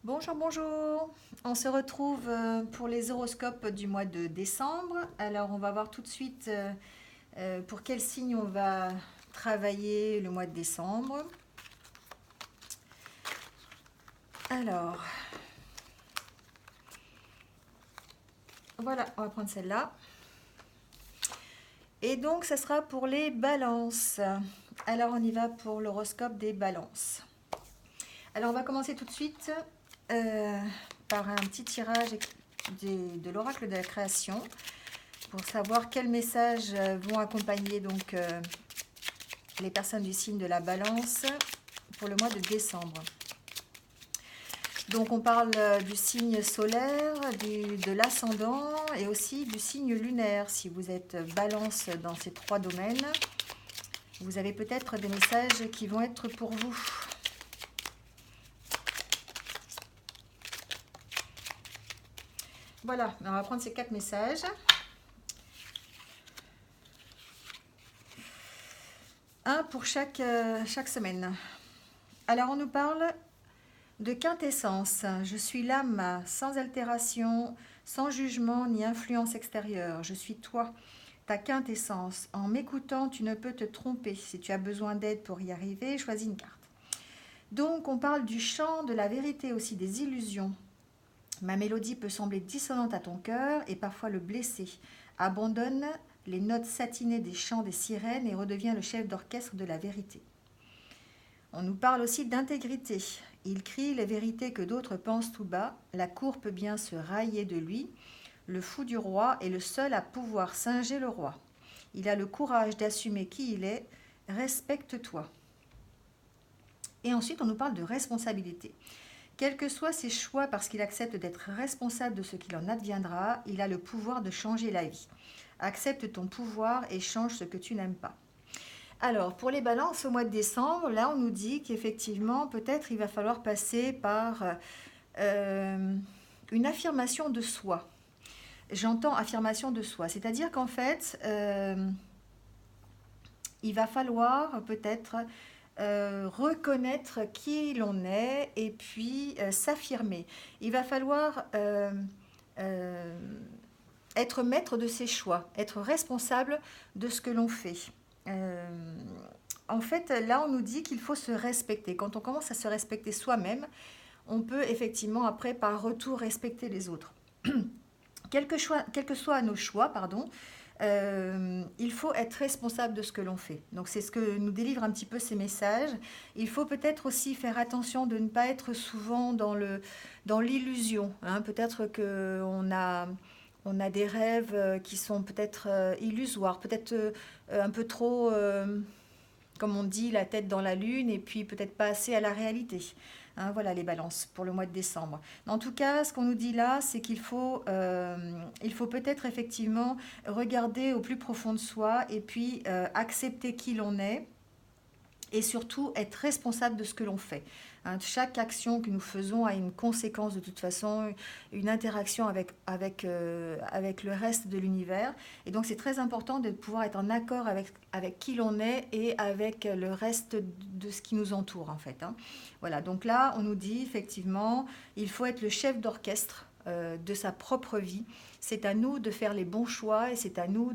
Bonjour, bonjour. On se retrouve pour les horoscopes du mois de décembre. Alors, on va voir tout de suite pour quel signe on va travailler le mois de décembre. Alors, voilà, on va prendre celle-là. Et donc, ça sera pour les balances. Alors, on y va pour l'horoscope des balances. Alors, on va commencer tout de suite par un petit tirage de l'oracle de la création pour savoir quels messages vont accompagner donc les personnes du signe de la balance pour le mois de décembre. Donc on parle du signe solaire, de l'ascendant et aussi du signe lunaire. Si vous êtes balance dans ces trois domaines, vous avez peut-être des messages qui vont être pour vous. Voilà, on va prendre ces 4 messages. Un pour chaque semaine. Alors on nous parle de quintessence. Je suis l'âme sans altération, sans jugement ni influence extérieure. Je suis toi, ta quintessence. En m'écoutant, tu ne peux te tromper. Si tu as besoin d'aide pour y arriver, choisis une carte. Donc on parle du chant, de la vérité aussi, des illusions. Ma mélodie peut sembler dissonante à ton cœur et parfois le blesser. Abandonne les notes satinées des chants des sirènes et redeviens le chef d'orchestre de la vérité. On nous parle aussi d'intégrité. Il crie les vérités que d'autres pensent tout bas. La cour peut bien se railler de lui. Le fou du roi est le seul à pouvoir singer le roi. Il a le courage d'assumer qui il est. Respecte-toi. Et ensuite, on nous parle de responsabilité. Quels que soient ses choix, parce qu'il accepte d'être responsable de ce qu'il en adviendra, il a le pouvoir de changer la vie. Accepte ton pouvoir et change ce que tu n'aimes pas. Alors, pour les balances au mois de décembre, là, on nous dit qu'effectivement, peut-être il va falloir passer par une affirmation de soi. J'entends affirmation de soi, c'est-à-dire qu'en fait, il va falloir peut-être reconnaître qui l'on est et puis s'affirmer. Il va falloir être maître de ses choix, être responsable de ce que l'on fait. En fait, là, on nous dit qu'il faut se respecter. Quand on commence à se respecter soi-même, on peut effectivement, après, par retour, respecter les autres. Quel que soient nos choix, pardon, il faut être responsable de ce que l'on fait. Donc c'est ce que nous délivrent un petit peu ces messages. Il faut peut-être aussi faire attention de ne pas être souvent dans l'illusion. Hein. Peut-être on a des rêves qui sont peut-être illusoires, peut-être un peu trop, comme on dit, la tête dans la lune et puis peut-être pas assez à la réalité. Hein, voilà les balances pour le mois de décembre. En tout cas, ce qu'on nous dit là, c'est qu'il faut peut-être effectivement regarder au plus profond de soi et puis accepter qui l'on est et surtout être responsable de ce que l'on fait. Hein, chaque action que nous faisons a une conséquence de toute façon, une interaction avec le reste de l'univers. Et donc c'est très important de pouvoir être en accord avec qui l'on est et avec le reste de ce qui nous entoure en fait. Hein. Voilà, donc là on nous dit effectivement, il faut être le chef d'orchestre de sa propre vie. C'est à nous de faire les bons choix et c'est à nous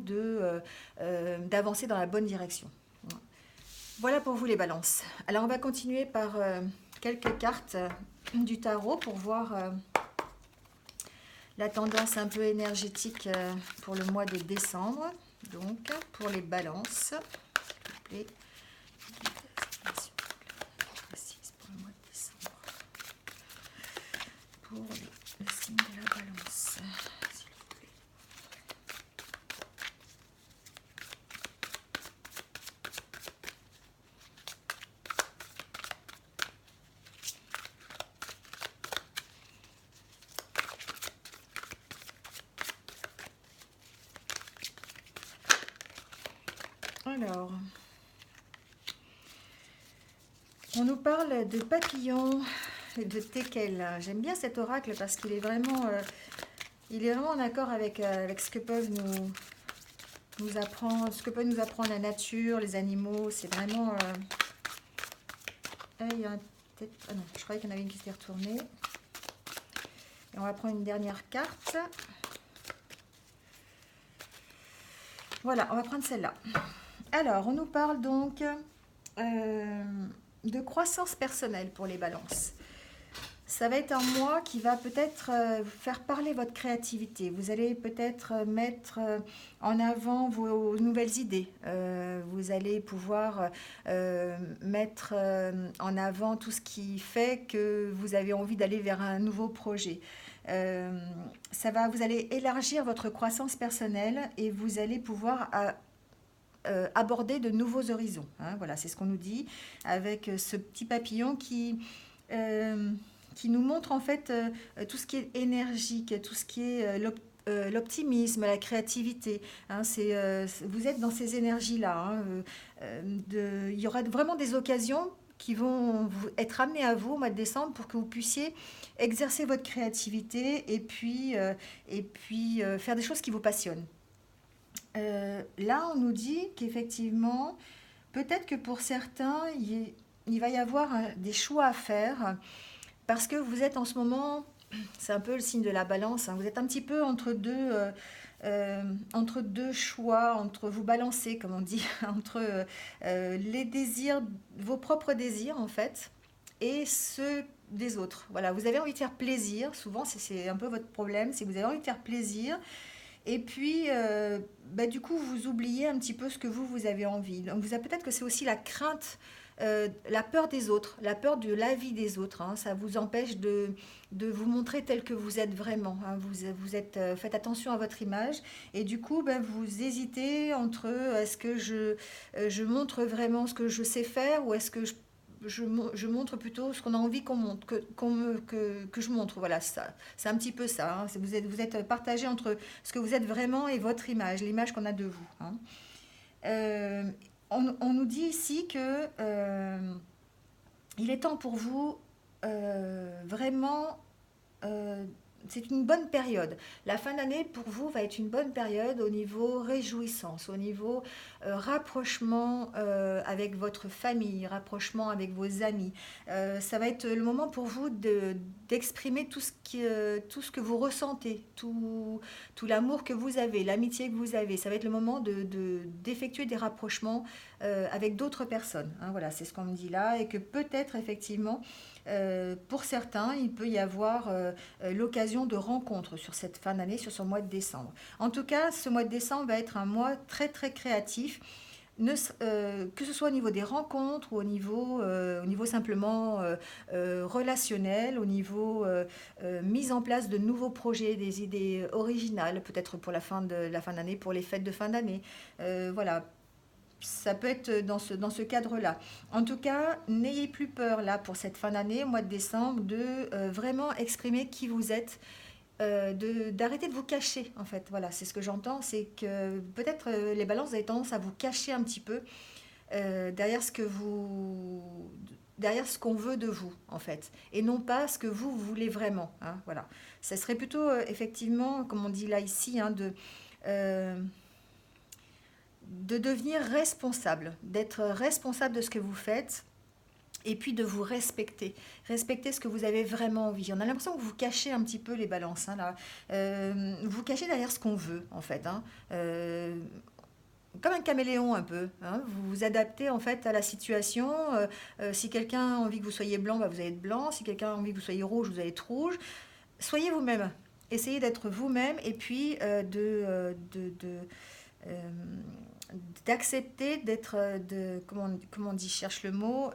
d'avancer dans la bonne direction. Voilà pour vous les balances. Alors on va continuer par quelques cartes du tarot pour voir la tendance un peu énergétique pour le mois de décembre. Donc pour les balances, s'il vous plaît, précise pour le mois de décembre. Pour le signe de la balance. Alors, on nous parle de papillons et de teckel. J'aime bien cet oracle parce qu'il est vraiment, en accord avec ce que peuvent nous apprendre, la nature, les animaux. C'est vraiment. Il y a un ah non, je croyais qu'il y en avait une qui s'était retournée. Et on va prendre une dernière carte. Voilà, on va prendre celle-là. Alors, on nous parle donc de croissance personnelle pour les balances. Ça va être un mois qui va peut-être faire parler votre créativité. Vous allez peut-être mettre en avant vos nouvelles idées. Vous allez pouvoir mettre en avant tout ce qui fait que vous avez envie d'aller vers un nouveau projet. Euh, vous allez élargir votre croissance personnelle et vous allez pouvoir aborder de nouveaux horizons. Hein. Voilà, c'est ce qu'on nous dit avec ce petit papillon euh, qui nous montre en fait tout ce qui est énergique, tout ce qui est l'optimisme, la créativité. Hein, vous êtes dans ces énergies-là. Hein, il y aura vraiment des occasions qui vont être amenées à vous au mois de décembre pour que vous puissiez exercer votre créativité et puis faire des choses qui vous passionnent. Là, on nous dit qu'effectivement, peut-être que pour certains, il va y avoir des choix à faire parce que vous êtes en ce moment, c'est un peu le signe de la balance, hein, vous êtes un petit peu entre deux choix, entre vous balancer, comme on dit, entre les désirs, vos propres désirs en fait, et ceux des autres. Voilà, vous avez envie de faire plaisir, souvent c'est un peu votre problème, c'est que vous avez envie de faire plaisir, et puis, du coup, vous oubliez un petit peu ce que vous avez envie. Donc, peut-être que c'est aussi la crainte, la peur des autres, la peur de l'avis des autres. Hein. Ça vous empêche de vous montrer tel que vous êtes vraiment. Hein. Faites attention à votre image. Et du coup, vous hésitez entre est-ce que je montre vraiment ce que je sais faire ou est-ce que je montre plutôt ce qu'on a envie qu'on montre, que je montre. Voilà, ça, c'est un petit peu ça. Hein. Vous êtes partagé entre ce que vous êtes vraiment et votre image, l'image qu'on a de vous. Hein. Euh, on nous dit ici que il est temps pour vous vraiment euh, c'est une bonne période. La fin d'année, pour vous, va être une bonne période au niveau réjouissance, au niveau rapprochement avec votre famille, rapprochement avec vos amis. Ça va être le moment pour vous d'exprimer tout ce que vous ressentez, tout l'amour que vous avez, l'amitié que vous avez. Ça va être le moment d'effectuer des rapprochements avec d'autres personnes. Hein, voilà, c'est ce qu'on me dit là. Et que peut-être, effectivement, pour certains, il peut y avoir l'occasion de rencontres sur cette fin d'année, sur ce mois de décembre. En tout cas, ce mois de décembre va être un mois très très créatif, que ce soit au niveau des rencontres ou au niveau simplement relationnel, au niveau mise en place de nouveaux projets, des idées originales, peut-être pour la fin d'année, pour les fêtes de fin d'année. Voilà, ça peut être dans ce cadre-là. En tout cas, n'ayez plus peur là pour cette fin d'année, au mois de décembre, de vraiment exprimer qui vous êtes, d'arrêter de vous cacher en fait. Voilà, c'est ce que j'entends, c'est que peut-être les balances, vous avez tendance à vous cacher un petit peu derrière ce qu'on veut de vous en fait, et non pas ce que vous voulez vraiment. Hein, voilà, ça serait plutôt effectivement, comme on dit là ici, hein, euh, de devenir responsable, d'être responsable de ce que vous faites et puis de vous respecter. Respecter ce que vous avez vraiment envie. On a l'impression que vous cachez un petit peu les balances. Hein, là. Vous cachez derrière ce qu'on veut, en fait. Hein. Comme un caméléon un peu. Hein. Vous vous adaptez en fait à la situation. Si quelqu'un a envie que vous soyez blanc, vous allez être blanc. Si quelqu'un a envie que vous soyez rouge, vous allez être rouge. Soyez vous-même. Essayez d'être vous-même et puis euh, d'accepter d'être, comment on dit, cherche le mot,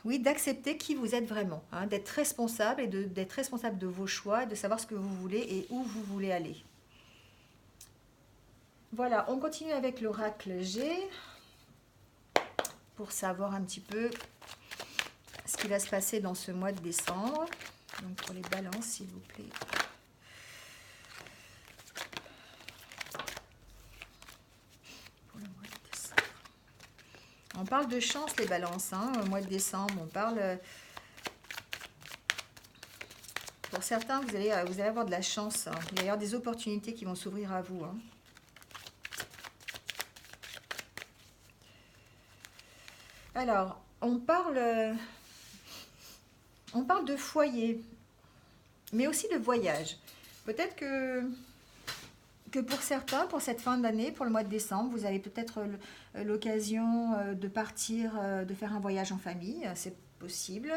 oui, d'accepter qui vous êtes vraiment, hein, d'être responsable et d'être responsable de vos choix, de savoir ce que vous voulez et où vous voulez aller. Voilà, on continue avec l'oracle G pour savoir un petit peu ce qui va se passer dans ce mois de décembre. Donc pour les balances, s'il vous plaît. On parle de chance, les balances, hein, au mois de décembre. On parle. Pour certains, vous allez avoir de la chance. Hein. Il va y avoir des opportunités qui vont s'ouvrir à vous. Hein. Alors, on parle de foyer. mais aussi de voyage. Peut-être que pour certains, pour cette fin d'année, pour le mois de décembre, vous avez peut-être l'occasion de partir, de faire un voyage en famille, c'est possible.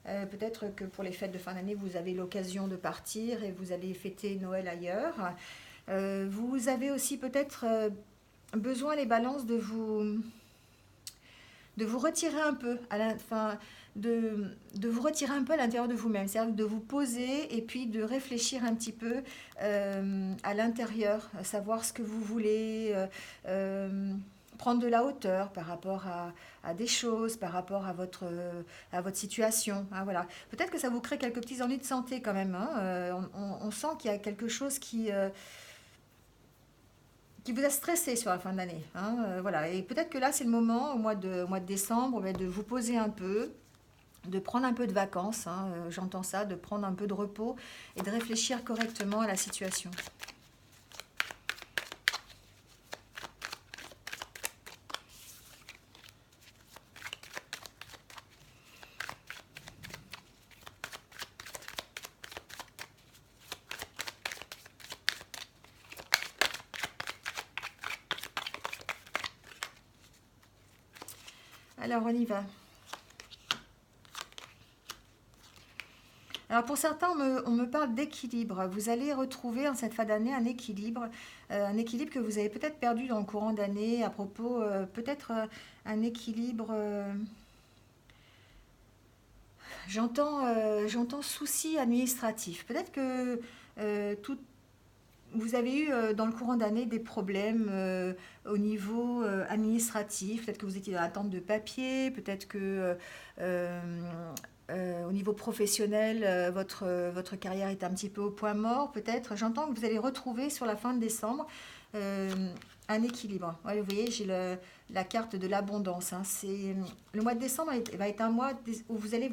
Peut-être que pour les fêtes de fin d'année, vous avez l'occasion de partir et vous allez fêter Noël ailleurs. Vous avez aussi peut-être besoin, les balances, de vous retirer un peu, enfin, de vous retirer un peu à l'intérieur de vous-même, c'est-à-dire de vous poser et puis de réfléchir un petit peu à l'intérieur, à savoir ce que vous voulez, prendre de la hauteur par rapport à des choses, par rapport à votre situation. Hein, voilà. Peut-être que ça vous crée quelques petits ennuis de santé quand même. Hein, on sent qu'il y a quelque chose qui vous a stressé sur la fin de l'année. Hein, voilà. Et peut-être que là, c'est le moment, au mois de décembre, de vous poser un peu, de prendre un peu de vacances, hein, j'entends ça, de prendre un peu de repos et de réfléchir correctement à la situation. Alors, on y va. Alors pour certains, on me parle d'équilibre. Vous allez retrouver en cette fin d'année un équilibre que vous avez peut-être perdu dans le courant d'année, à propos peut-être un équilibre, j'entends souci administratif. Peut-être que tout, vous avez eu dans le courant d'année des problèmes au niveau administratif. Peut-être que vous étiez dans l'attente de papier, peut-être que au niveau professionnel, votre carrière est un petit peu au point mort, peut-être. J'entends que vous allez retrouver sur la fin de décembre un équilibre. Ouais, vous voyez, j'ai la carte de l'abondance. Hein. Le mois de décembre va être un mois où vous allez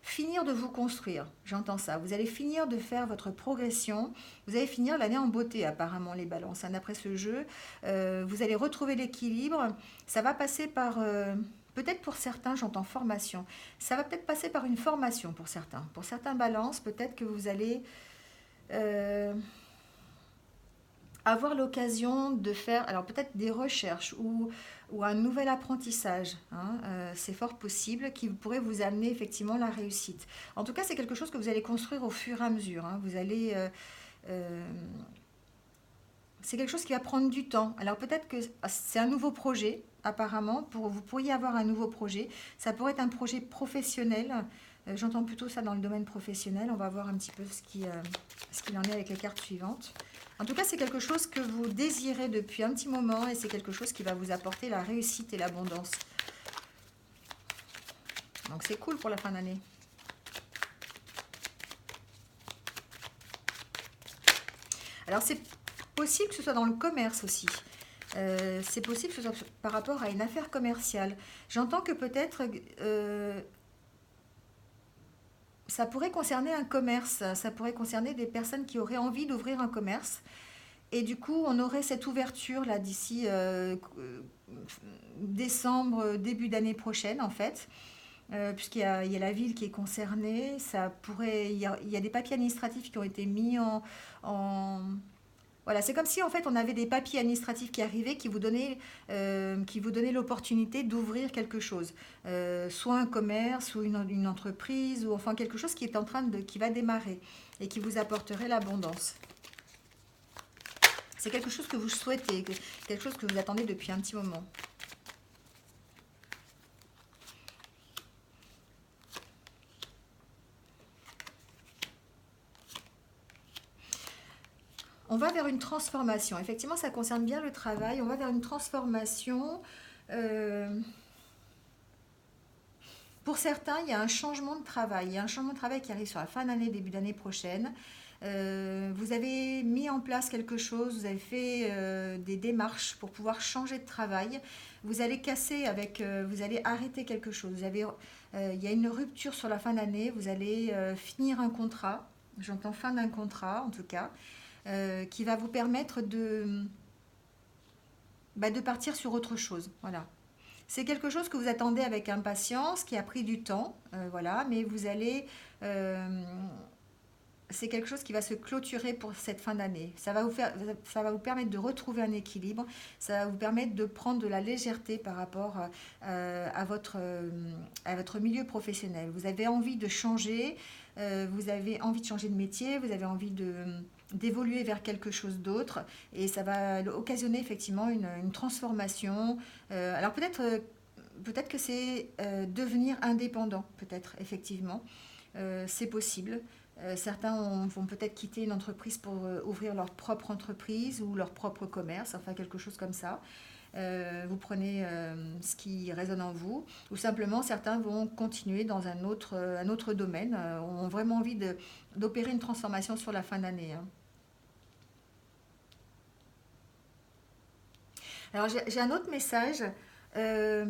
finir de vous construire. J'entends ça. Vous allez finir de faire votre progression. Vous allez finir l'année en beauté, apparemment, les balances. Hein. D'après ce jeu, vous allez retrouver l'équilibre. Ça va passer par... peut-être pour certains, j'entends formation. Ça va peut-être passer par une formation pour certains. Pour certains balances, peut-être que vous allez avoir l'occasion de faire, alors peut-être des recherches ou un nouvel apprentissage. Hein, c'est fort possible qui pourrait vous amener effectivement la réussite. En tout cas, c'est quelque chose que vous allez construire au fur et à mesure. Hein. Vous allez... c'est quelque chose qui va prendre du temps. Alors peut-être que c'est un nouveau projet, apparemment. Vous pourriez avoir un nouveau projet. Ça pourrait être un projet professionnel. J'entends plutôt ça dans le domaine professionnel. On va voir un petit peu ce qu'il en est avec les cartes suivantes. En tout cas, c'est quelque chose que vous désirez depuis un petit moment et c'est quelque chose qui va vous apporter la réussite et l'abondance. Donc c'est cool pour la fin d'année. Alors c'est possible que ce soit dans le commerce aussi. C'est possible que ce soit par rapport à une affaire commerciale. J'entends que peut-être ça pourrait concerner un commerce, ça pourrait concerner des personnes qui auraient envie d'ouvrir un commerce. Et du coup, on aurait cette ouverture là d'ici décembre, début d'année prochaine en fait. Il y a la ville qui est concernée, il y a des papiers administratifs qui ont été mis en, voilà, c'est comme si en fait on avait des papiers administratifs qui arrivaient qui vous donnaient l'opportunité d'ouvrir quelque chose, soit un commerce ou une entreprise ou enfin quelque chose qui est qui va démarrer et qui vous apporterait l'abondance. C'est quelque chose que vous souhaitez, quelque chose que vous attendez depuis un petit moment. On va vers une transformation. Effectivement, ça concerne bien le travail. On va vers une transformation. Pour certains, il y a un changement de travail. Il y a un changement de travail qui arrive sur la fin d'année, début d'année prochaine. Vous avez mis en place quelque chose, vous avez fait des démarches pour pouvoir changer de travail. Vous allez vous allez arrêter quelque chose. Il y a une rupture sur la fin d'année. Vous allez finir un contrat. J'entends fin d'un contrat, en tout cas. Qui va vous permettre de partir sur autre chose. Voilà. C'est quelque chose que vous attendez avec impatience, qui a pris du temps, voilà, mais vous allez c'est quelque chose qui va se clôturer pour cette fin d'année. Ça va vous permettre de retrouver un équilibre, ça va vous permettre de prendre de la légèreté par rapport à votre milieu professionnel. Vous avez envie de changer, vous avez envie de changer de métier, vous avez envie d'évoluer vers quelque chose d'autre et ça va occasionner effectivement une transformation. Alors peut-être que c'est devenir indépendant, peut-être effectivement. C'est possible. Certains vont peut-être quitter une entreprise pour ouvrir leur propre entreprise ou leur propre commerce, enfin quelque chose comme ça. Vous prenez ce qui résonne en vous, ou simplement certains vont continuer dans un autre domaine, ont vraiment envie d'opérer une transformation sur la fin d'année. Hein. Alors j'ai un autre message. Euh,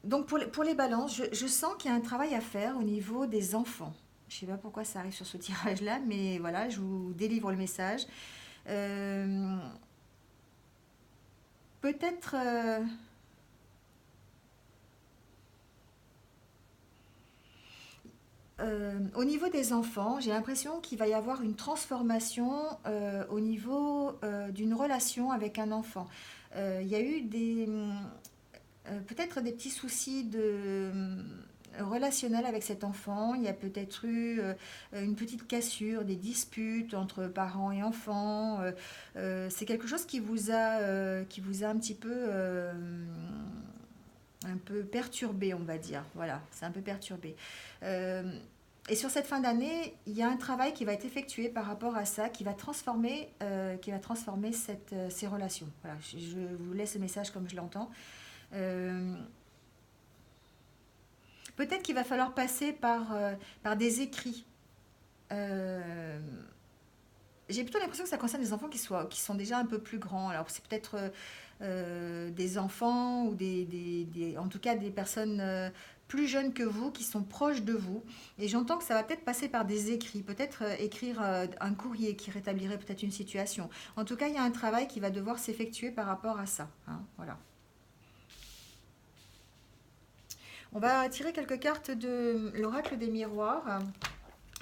donc pour les balances, je sens qu'il y a un travail à faire au niveau des enfants. Je ne sais pas pourquoi ça arrive sur ce tirage-là, mais voilà, je vous délivre le message. Euh, Peut-être au niveau des enfants, j'ai l'impression qu'il va y avoir une transformation au niveau d'une relation avec un enfant. Il y a eu peut-être des petits soucis relationnels avec cet enfant. Il y a peut-être eu une petite cassure, des disputes entre parents et enfants. C'est quelque chose qui vous a un peu perturbé, on va dire. Voilà, c'est un peu perturbé. Euh, et sur cette fin d'année, il y a un travail qui va être effectué par rapport à ça, qui va transformer ces relations. Voilà, je vous laisse le message comme je l'entends. Euh, Peut-être qu'il va falloir passer par des écrits. Euh, j'ai plutôt l'impression que ça concerne des enfants qui sont déjà un peu plus grands. Alors c'est peut-être des enfants ou en tout cas des personnes plus jeunes que vous, qui sont proches de vous. Et j'entends que ça va peut-être passer par des écrits, peut-être écrire un courrier qui rétablirait peut-être une situation. En tout cas, il y a un travail qui va devoir s'effectuer par rapport à ça. Hein, voilà. On va tirer quelques cartes de l'oracle des miroirs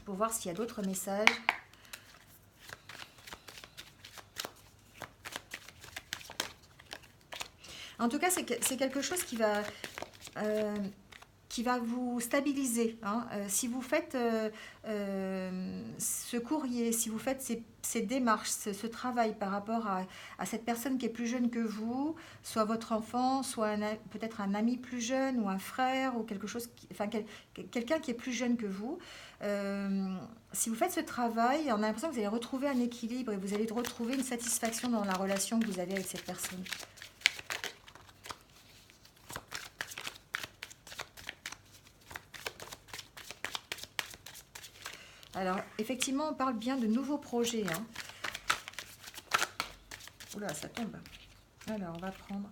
pour voir s'il y a d'autres messages. En tout cas, c'est quelque chose euh, qui va vous stabiliser. Hein. Si vous faites ce courrier, si vous faites ces démarches, ce travail par rapport à cette personne qui est plus jeune que vous, soit votre enfant, soit peut-être un ami plus jeune ou un frère ou quelque chose, enfin quelqu'un qui est plus jeune que vous, euh, si vous faites ce travail, on a l'impression que vous allez retrouver un équilibre et vous allez retrouver une satisfaction dans la relation que vous avez avec cette personne. Alors, effectivement, on parle bien de nouveaux projets. Hein. Oula, ça tombe. Alors, on va prendre.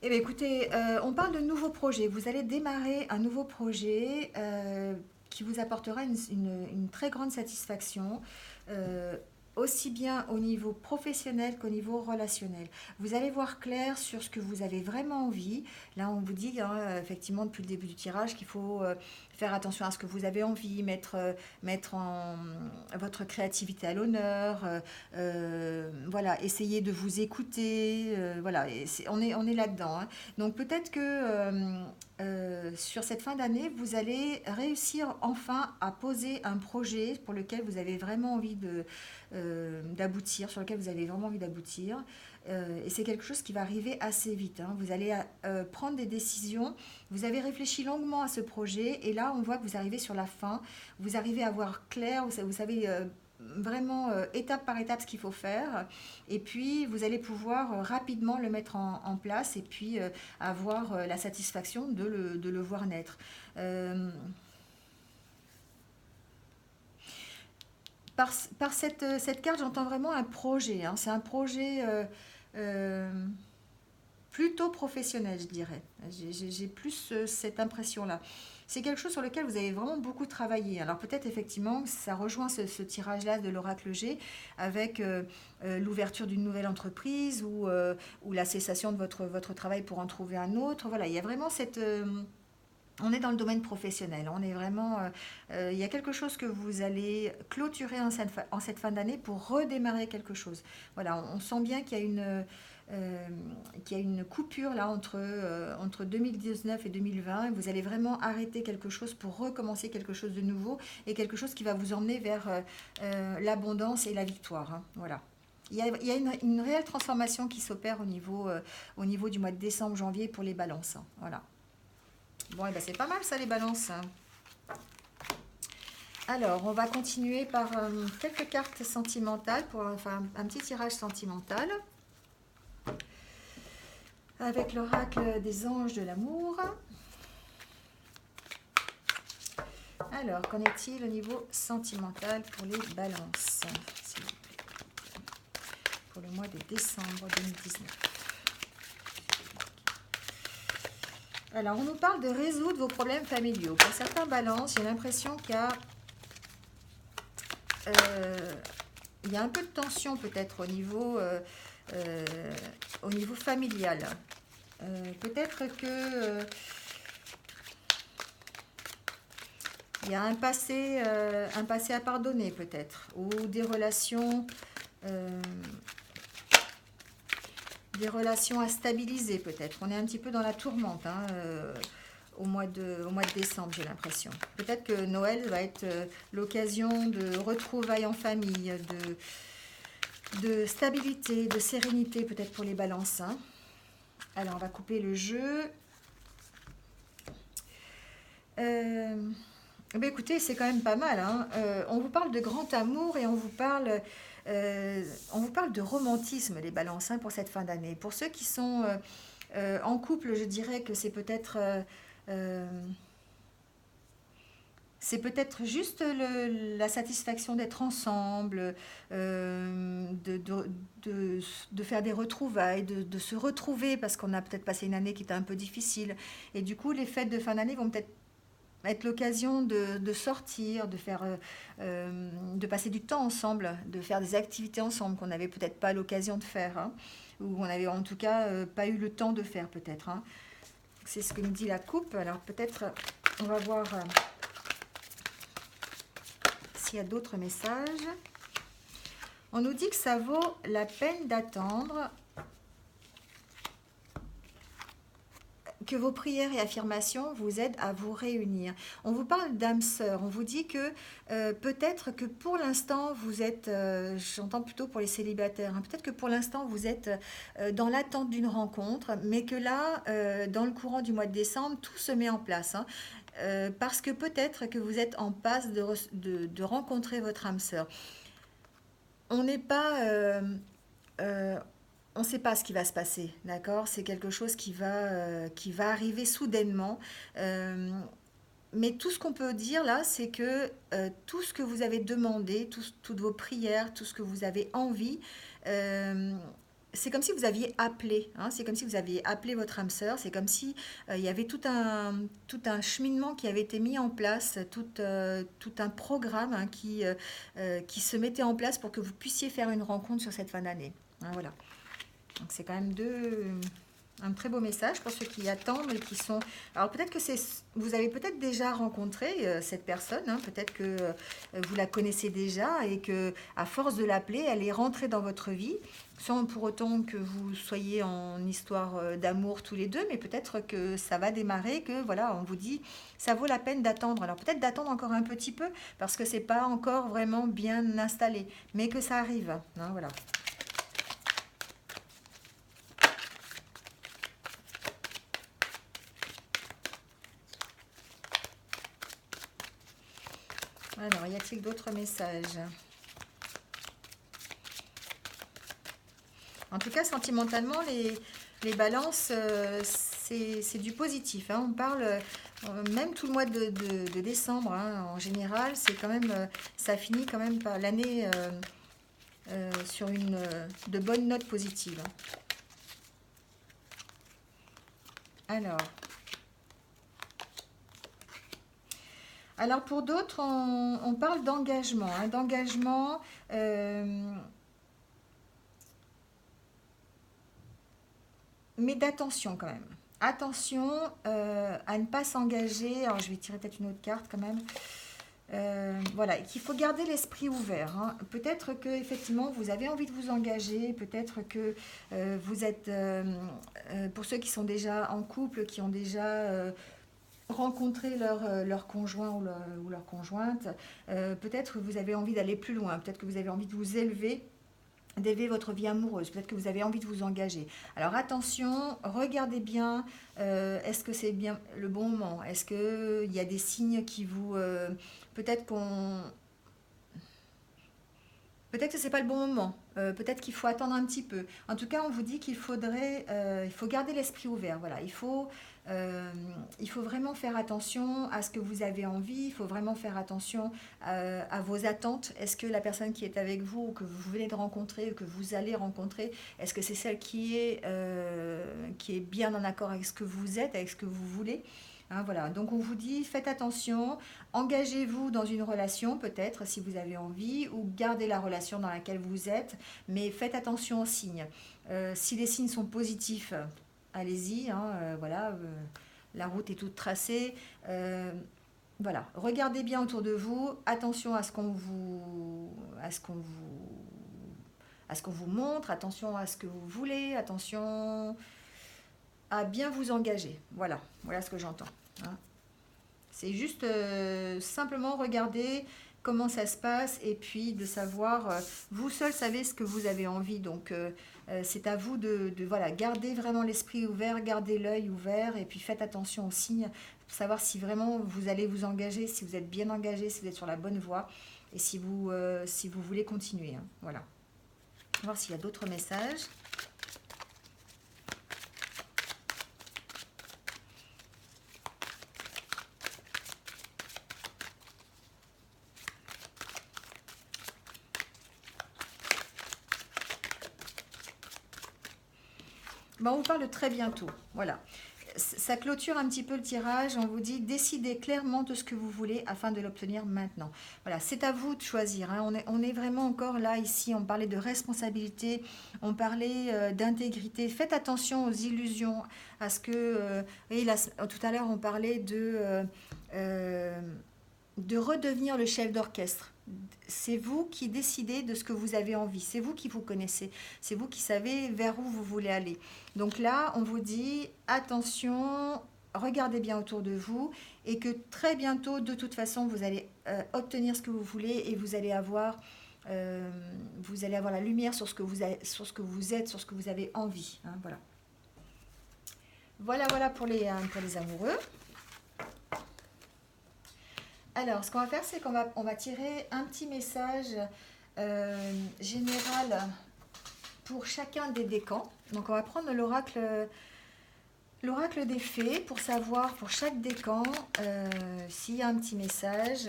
Eh bien, écoutez, on parle de nouveaux projets. Vous allez démarrer un nouveau projet qui vous apportera une très grande satisfaction. euh, Aussi bien au niveau professionnel qu'au niveau relationnel. Vous allez voir clair sur ce que vous avez vraiment envie. Là, on vous dit hein, effectivement depuis le début du tirage qu'il faut faire attention à ce que vous avez envie, mettre votre créativité à l'honneur, voilà, essayer de vous écouter, voilà, on est là-dedans. Hein. Donc peut-être que sur cette fin d'année, vous allez réussir enfin à poser un projet pour lequel vous avez vraiment envie d'aboutir, sur lequel vous avez vraiment envie d'aboutir. Et c'est quelque chose qui va arriver assez vite. Hein. Vous allez prendre des décisions. Vous avez réfléchi longuement à ce projet et là, on voit que vous arrivez sur la fin. Vous arrivez à voir clair, vous savez vraiment étape par étape ce qu'il faut faire. Et puis, vous allez pouvoir rapidement le mettre en place et puis avoir la satisfaction de le voir naître. Euh, par cette carte, j'entends vraiment un projet. Hein. C'est un projet euh, plutôt professionnel, je dirais. J'ai plus cette impression-là. c'est quelque chose sur lequel vous avez vraiment beaucoup travaillé. Alors peut-être effectivement, ça rejoint ce tirage-là de l'oracle G avec l'ouverture d'une nouvelle entreprise ou la cessation de votre travail pour en trouver un autre. Voilà, il y a vraiment cette... on est dans le domaine professionnel, on est vraiment, il y a quelque chose que vous allez clôturer en cette fin d'année pour redémarrer quelque chose. Voilà, on sent bien qu'il y a une coupure là entre 2019 et 2020 et vous allez vraiment arrêter quelque chose pour recommencer quelque chose de nouveau et quelque chose qui va vous emmener vers l'abondance et la victoire, hein. Voilà. Il y a une réelle transformation qui s'opère au niveau du mois de décembre, janvier pour les balances, hein. Voilà. Bon, et ben c'est pas mal ça les balances. Alors, on va continuer par quelques cartes sentimentales pour enfin, un petit tirage sentimental. Avec l'oracle des anges de l'amour. Alors, qu'en est-il au niveau sentimental pour les balances, s'il vous plaît, pour le mois de décembre 2019? Alors, on nous parle de résoudre vos problèmes familiaux. Pour certains balances, j'ai l'impression qu'il y a un peu de tension peut-être au niveau familial. Peut-être que il y a un passé à pardonner peut-être, ou des relations à stabiliser peut-être. On est un petit peu dans la tourmente, hein, au mois de décembre, j'ai l'impression. Peut-être que Noël va être l'occasion de retrouvailles en famille, de stabilité, de sérénité peut-être pour les balances, hein. Alors, on va couper le jeu. Ben écoutez, c'est quand même pas mal, hein. On vous parle de grand amour et on vous parle de romantisme, les balances, hein, pour cette fin d'année. Pour ceux qui sont en couple, je dirais que c'est peut-être juste la satisfaction d'être ensemble, de faire des retrouvailles, de se retrouver parce qu'on a peut-être passé une année qui était un peu difficile. Et du coup, les fêtes de fin d'année vont peut-être être l'occasion de sortir, de passer du temps ensemble, de faire des activités ensemble qu'on n'avait peut-être pas l'occasion de faire, hein, ou on n'avait en tout cas pas eu le temps de faire peut-être, hein. C'est ce que nous dit la coupe. Alors peut-être on va voir s'il y a d'autres messages. On nous dit que ça vaut la peine d'attendre, que vos prières et affirmations vous aident à vous réunir. On vous parle d'âme sœur. On vous dit que peut-être que pour l'instant, vous êtes, j'entends plutôt pour les célibataires, hein, peut-être que pour l'instant, vous êtes dans l'attente d'une rencontre, mais que là, dans le courant du mois de décembre, tout se met en place, hein. Parce que peut-être que vous êtes en passe de rencontrer votre âme sœur. On n'est pas... on ne sait pas ce qui va se passer, d'accord? C'est quelque chose qui va arriver soudainement. Mais tout ce qu'on peut dire là, c'est que tout ce que vous avez demandé, toutes vos prières, tout ce que vous avez envie, c'est comme si vous aviez appelé, hein, c'est comme si vous aviez appelé votre âme sœur, c'est comme si il y avait tout un cheminement qui avait été mis en place, tout un programme, hein, qui se mettait en place pour que vous puissiez faire une rencontre sur cette fin d'année, hein, voilà. Donc c'est quand même un très beau message pour ceux qui attendent et qui sont... Alors peut-être que vous avez peut-être déjà rencontré cette personne, hein, peut-être que vous la connaissez déjà et que à force de l'appeler, elle est rentrée dans votre vie, sans pour autant que vous soyez en histoire d'amour tous les deux, mais peut-être que ça va démarrer, que voilà, on vous dit, ça vaut la peine d'attendre. Alors peut-être d'attendre encore un petit peu, parce que c'est pas encore vraiment bien installé, mais que ça arrive, hein, voilà. Alors, y a-t-il d'autres messages? En tout cas, sentimentalement, les balances, c'est du positif, hein. On parle, même tout le mois de décembre, hein, en général, c'est quand même, ça finit quand même par l'année sur de bonnes notes positives. Alors, Alors pour d'autres, on parle d'engagement, hein, d'engagement, euh, mais d'attention quand même. Attention à ne pas s'engager. Alors je vais tirer peut-être une autre carte quand même. Voilà, qu'il faut garder l'esprit ouvert, hein. Peut-être que effectivement vous avez envie de vous engager, peut-être que vous êtes, pour ceux qui sont déjà en couple, qui ont déjà rencontré leur conjoint ou leur conjointe, peut-être que vous avez envie d'aller plus loin, peut-être que vous avez envie de vous élever, d'élever votre vie amoureuse, peut-être que vous avez envie de vous engager. Alors attention, regardez bien, est-ce que c'est bien le bon moment? Est-ce qu'il y a des signes qui vous... peut-être qu'on... Peut-être que c'est pas le bon moment. Peut-être qu'il faut attendre un petit peu. En tout cas, on vous dit qu'il faudrait, il faut garder l'esprit ouvert. Voilà, euh, il faut vraiment faire attention à ce que vous avez envie. Il faut vraiment faire attention à vos attentes. Est-ce que la personne qui est avec vous, ou que vous venez de rencontrer, ou que vous allez rencontrer, est-ce que c'est celle qui est bien en accord avec ce que vous êtes, avec ce que vous voulez? Hein, voilà, donc on vous dit, faites attention, engagez-vous dans une relation peut-être si vous avez envie, ou gardez la relation dans laquelle vous êtes, mais faites attention aux signes. Si les signes sont positifs, allez-y, hein, voilà, la route est toute tracée. Voilà, regardez bien autour de vous, attention à ce qu'on vous montre, attention à ce que vous voulez, attention à bien vous engager. Voilà, voilà ce que j'entends, hein. C'est juste simplement regarder comment ça se passe et puis de savoir, vous seul savez ce que vous avez envie. Donc c'est à vous voilà, garder vraiment l'esprit ouvert, garder l'œil ouvert et puis faites attention aux signes pour savoir si vraiment vous allez vous engager, si vous êtes bien engagé, si vous êtes sur la bonne voie et si vous voulez continuer, hein. Voilà. On va voir s'il y a d'autres messages. Bon, on vous parle de très bientôt. Voilà. Ça clôture un petit peu le tirage. On vous dit décidez clairement de ce que vous voulez afin de l'obtenir maintenant. Voilà, c'est à vous de choisir, hein. On est vraiment encore là, ici. On parlait de responsabilité, on parlait d'intégrité. Faites attention aux illusions, à ce que. Et là, tout à l'heure, on parlait euh, de redevenir le chef d'orchestre. C'est vous qui décidez de ce que vous avez envie, c'est vous qui vous connaissez, c'est vous qui savez vers où vous voulez aller. Donc là, on vous dit attention, regardez bien autour de vous et que très bientôt, de toute façon, vous allez obtenir ce que vous voulez et vous allez avoir la lumière sur ce que vous êtes, sur ce que vous avez envie, hein, voilà. Voilà pour les amoureux. Alors, ce qu'on va faire, c'est on va tirer un petit message général pour chacun des décans. Donc, on va prendre l'oracle des fées pour savoir pour chaque décan s'il y a un petit message.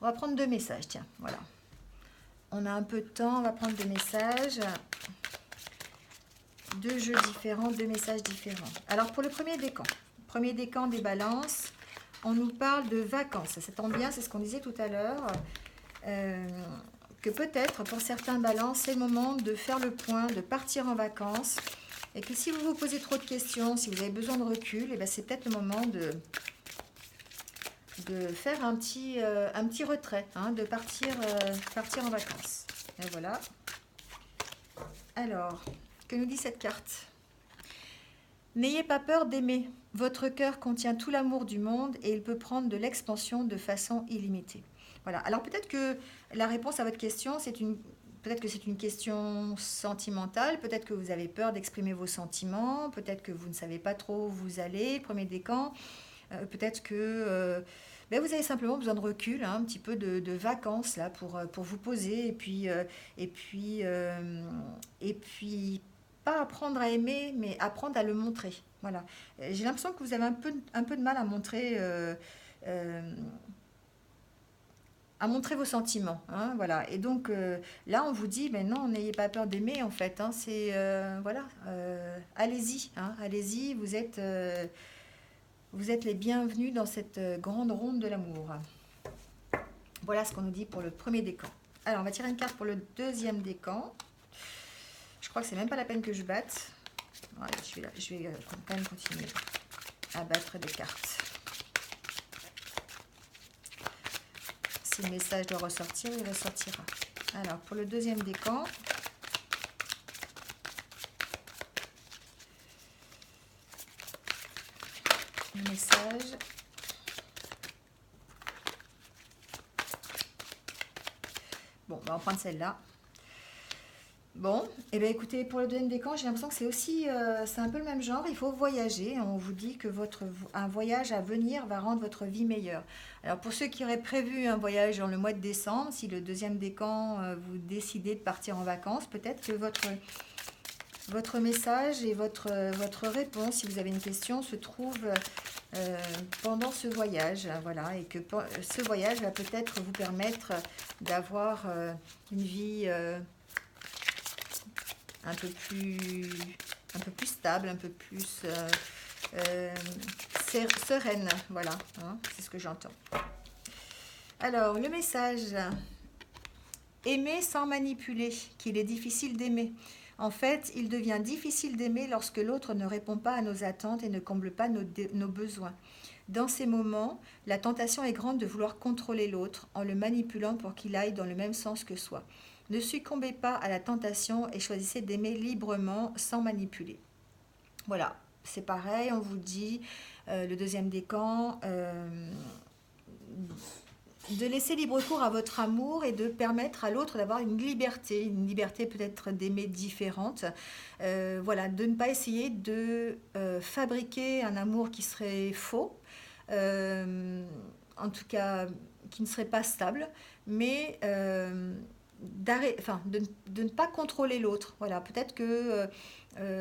On va prendre deux messages, tiens, voilà. On a un peu de temps, on va prendre deux messages. Deux jeux différents, deux messages différents. Alors, pour le premier décan des balances, on nous parle de vacances. Ça tombe bien, c'est ce qu'on disait tout à l'heure, que peut-être pour certains balances, c'est le moment de faire le point, de partir en vacances, et que si vous vous posez trop de questions, si vous avez besoin de recul, et c'est peut-être le moment de faire un petit retrait, hein, de partir en vacances. Et voilà. Alors, que nous dit cette carte ? N'ayez pas peur d'aimer. Votre cœur contient tout l'amour du monde et il peut prendre de l'expansion de façon illimitée. Voilà. Alors peut-être que la réponse à votre question, peut-être que c'est une question sentimentale, peut-être que vous avez peur d'exprimer vos sentiments, peut-être que vous ne savez pas trop où vous allez, premier décan, peut-être que vous avez simplement besoin de recul, hein, un petit peu de vacances là pour vous poser et puis pas apprendre à aimer, mais apprendre à le montrer. Voilà. J'ai l'impression que vous avez un peu de mal euh, à montrer vos sentiments, hein, voilà. Et donc là, on vous dit, mais non, n'ayez pas peur d'aimer, en fait, hein, c'est voilà, allez-y, hein, allez-y. Vous êtes Vous êtes les bienvenus dans cette grande ronde de l'amour. Voilà ce qu'on nous dit pour le premier décan. Alors, on va tirer une carte pour le deuxième décan. Je crois que c'est même pas la peine que je batte. Ouais, je vais quand même continuer à battre des cartes. Si le message doit ressortir, il ressortira. Alors, pour le deuxième décan, le message. Bon, on va prendre celle-là. Bon, et eh bien écoutez, pour le deuxième décan, j'ai l'impression que c'est aussi, c'est un peu le même genre. Il faut voyager. On vous dit que un voyage à venir va rendre votre vie meilleure. Alors pour ceux qui auraient prévu un voyage dans le mois de décembre, si le deuxième décan, vous décidez de partir en vacances, peut-être que votre message et votre réponse, si vous avez une question, se trouve pendant ce voyage. Voilà, et que ce voyage va peut-être vous permettre d'avoir une vie un peu plus stable, un peu plus sereine. Voilà, hein, c'est ce que j'entends. Alors, le message. Aimer sans manipuler, qu'il est difficile d'aimer. En fait, il devient difficile d'aimer lorsque l'autre ne répond pas à nos attentes et ne comble pas nos besoins. Dans ces moments, la tentation est grande de vouloir contrôler l'autre en le manipulant pour qu'il aille dans le même sens que soi. Ne succombez pas à la tentation et choisissez d'aimer librement sans manipuler. Voilà, c'est pareil, on vous dit, le deuxième décan, de laisser libre cours à votre amour et de permettre à l'autre d'avoir une liberté peut-être d'aimer différente. Voilà, de ne pas essayer de fabriquer un amour qui serait faux, en tout cas qui ne serait pas stable, mais de ne pas contrôler l'autre. Voilà, peut-être que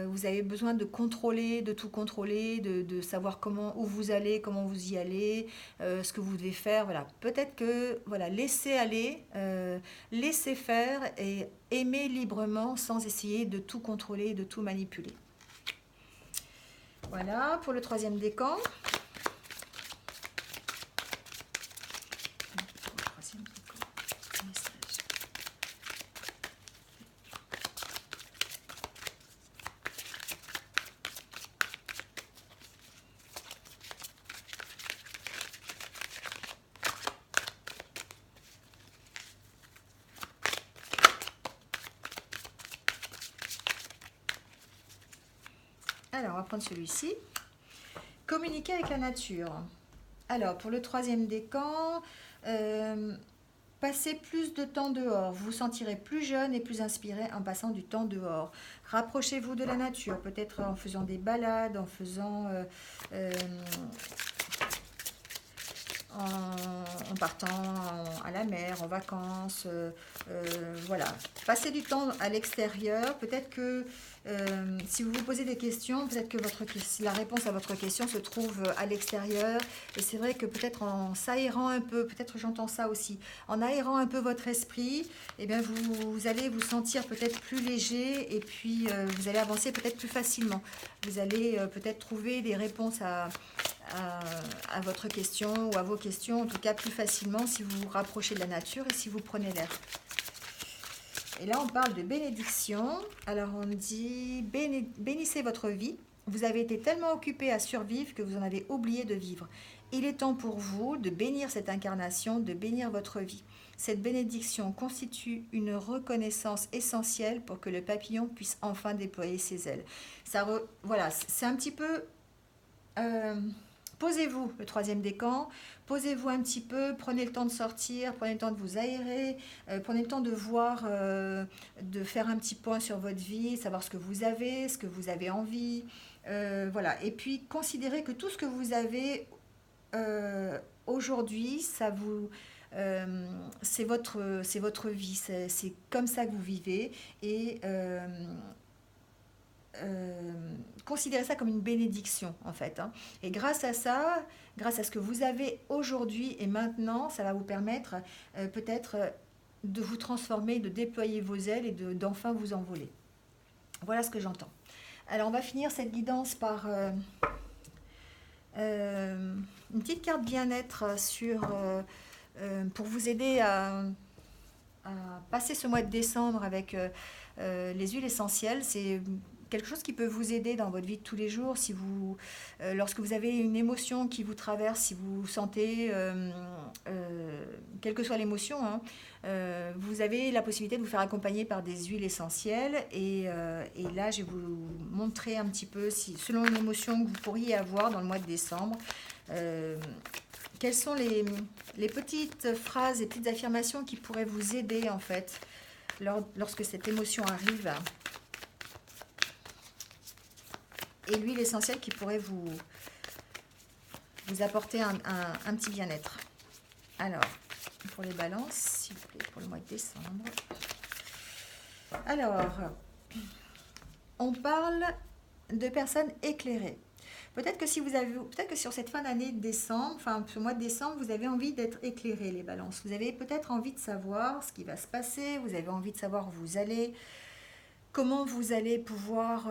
vous avez besoin de contrôler, de tout contrôler, de savoir où vous allez, comment vous y allez, ce que vous devez faire. Voilà, peut-être que voilà, laissez aller, laissez faire et aimer librement sans essayer de tout contrôler, de tout manipuler. Voilà pour le troisième décan. Alors, on va prendre celui-ci. Communiquer avec la nature. Alors, pour le troisième décan, passez plus de temps dehors. Vous vous sentirez plus jeune et plus inspiré en passant du temps dehors. Rapprochez-vous de la nature, peut-être en faisant des balades, en faisant... en partant à la mer, en vacances, voilà. Passez du temps à l'extérieur. Peut-être que si vous vous posez des questions, peut-être que la réponse à votre question se trouve à l'extérieur. Et c'est vrai que peut-être en s'aérant un peu, peut-être j'entends ça aussi, en aérant un peu votre esprit, eh bien vous allez vous sentir peut-être plus léger et puis vous allez avancer peut-être plus facilement. Vous allez peut-être trouver des réponses à votre question ou à vos questions, en tout cas plus facilement si vous vous rapprochez de la nature et si vous prenez l'air. Et là, on parle de bénédiction. Alors, on dit bénissez votre vie. Vous avez été tellement occupé à survivre que vous en avez oublié de vivre. Il est temps pour vous de bénir cette incarnation, de bénir votre vie. Cette bénédiction constitue une reconnaissance essentielle pour que le papillon puisse enfin déployer ses ailes. Voilà, c'est un petit peu... posez-vous, le troisième décan, posez-vous un petit peu, prenez le temps de sortir, prenez le temps de vous aérer, prenez le temps de voir, de faire un petit point sur votre vie, savoir ce que vous avez envie, voilà. Et puis considérez que tout ce que vous avez aujourd'hui, c'est votre vie, c'est comme ça que vous vivez et considérez ça comme une bénédiction en fait, hein. Et grâce à ça, grâce à ce que vous avez aujourd'hui et maintenant, ça va vous permettre peut-être de vous transformer, de déployer vos ailes et d'enfin vous envoler. Voilà ce que j'entends. Alors on va finir cette guidance par Une petite carte bien-être pour vous aider à passer ce mois de décembre avec les huiles essentielles. C'est quelque chose qui peut vous aider dans votre vie de tous les jours. Si lorsque vous avez une émotion qui vous traverse, si vous sentez, quelle que soit l'émotion, hein, vous avez la possibilité de vous faire accompagner par des huiles essentielles. Et là, je vais vous montrer un petit peu, selon l'émotion que vous pourriez avoir dans le mois de décembre, euh, quelles sont les petites phrases, les petites affirmations qui pourraient vous aider en fait lorsque cette émotion arrive, et l'huile essentielle qui pourrait vous apporter un petit bien-être. Alors, pour les balances, s'il vous plaît, pour le mois de décembre. Alors, on parle de personnes éclairées. Peut-être que sur cette fin d'année de décembre, enfin ce mois de décembre, vous avez envie d'être éclairé, les balances. Vous avez peut-être envie de savoir ce qui va se passer, vous avez envie de savoir où vous allez, comment vous allez pouvoir,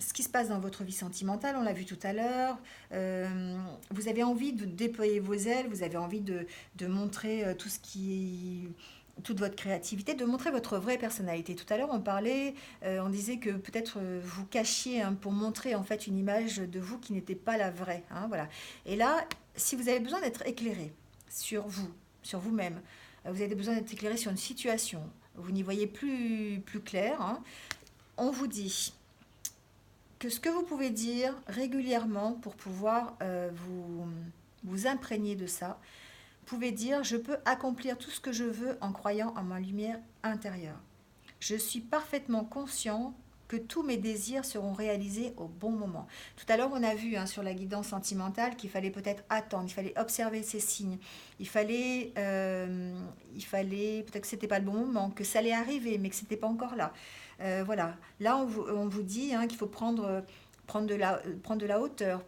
ce qui se passe dans votre vie sentimentale, on l'a vu tout à l'heure. Vous avez envie de déployer vos ailes, vous avez envie de montrer toute votre créativité, de montrer votre vraie personnalité. Tout à l'heure, on disait que peut-être vous cachiez, hein, pour montrer en fait une image de vous qui n'était pas la vraie, hein, voilà. Et là, si vous avez besoin d'être éclairé sur vous-même, vous avez besoin d'être éclairé sur une situation, vous n'y voyez plus clair, hein, on vous dit que ce que vous pouvez dire régulièrement pour pouvoir vous imprégner de ça, vous pouvez dire: je peux accomplir tout ce que je veux en croyant en ma lumière intérieure. Je suis parfaitement conscient que tous mes désirs seront réalisés au bon moment. Tout à l'heure, on a vu, hein, sur la guidance sentimentale, qu'il fallait peut-être attendre, il fallait observer ces signes, il fallait peut-être que c'était pas le bon moment, que ça allait arriver, mais que c'était pas encore là. Voilà. Là, on vous dit, hein, qu'il faut prendre de la hauteur,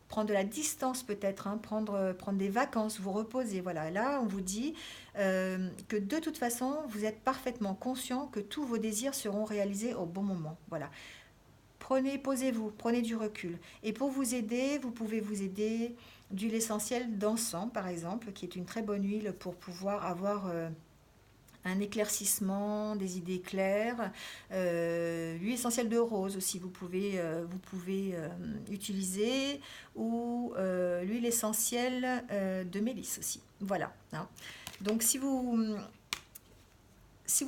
prendre de la distance peut-être, hein, prendre des vacances, vous reposer. Voilà. Là, on vous dit que de toute façon, vous êtes parfaitement conscient que tous vos désirs seront réalisés au bon moment. Voilà. Posez-vous, prenez du recul. Et pour vous aider, vous pouvez vous aider d'huile essentielle d'encens, par exemple, qui est une très bonne huile pour pouvoir avoir un éclaircissement, des idées claires. L'huile essentielle de rose aussi, vous pouvez utiliser, ou l'huile essentielle de mélisse aussi. Voilà, hein. Donc si vous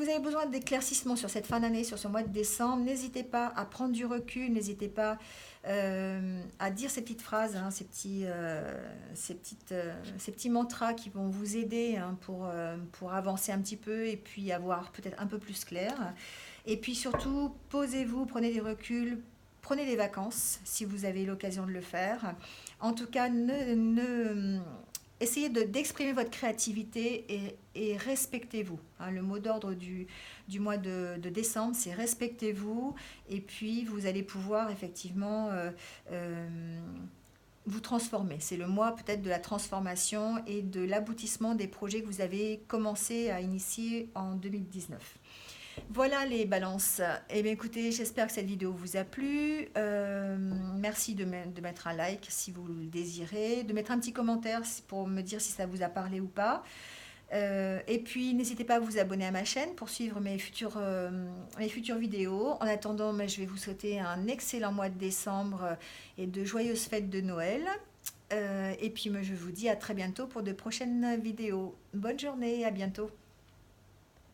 avez besoin d'éclaircissement sur cette fin d'année, sur ce mois de décembre, n'hésitez pas à prendre du recul, n'hésitez pas à dire ces petites phrases, hein, ces petits mantras qui vont vous aider, hein, pour avancer un petit peu et puis avoir peut-être un peu plus clair. Et puis surtout, posez-vous, prenez des reculs, prenez des vacances si vous avez l'occasion de le faire. En tout cas, essayez d'exprimer votre créativité et respectez-vous, hein. Le mot d'ordre du mois de décembre, c'est respectez-vous. Et puis, vous allez pouvoir effectivement vous transformer. C'est le mois peut-être de la transformation et de l'aboutissement des projets que vous avez commencé à initier en 2019. Voilà les balances. Eh bien écoutez, j'espère que cette vidéo vous a plu. Merci de mettre un like si vous le désirez, de mettre un petit commentaire pour me dire si ça vous a parlé ou pas. Et puis n'hésitez pas à vous abonner à ma chaîne pour suivre mes futures vidéos. En attendant, je vais vous souhaiter un excellent mois de décembre et de joyeuses fêtes de Noël. Et puis je vous dis à très bientôt pour de prochaines vidéos. Bonne journée, à bientôt.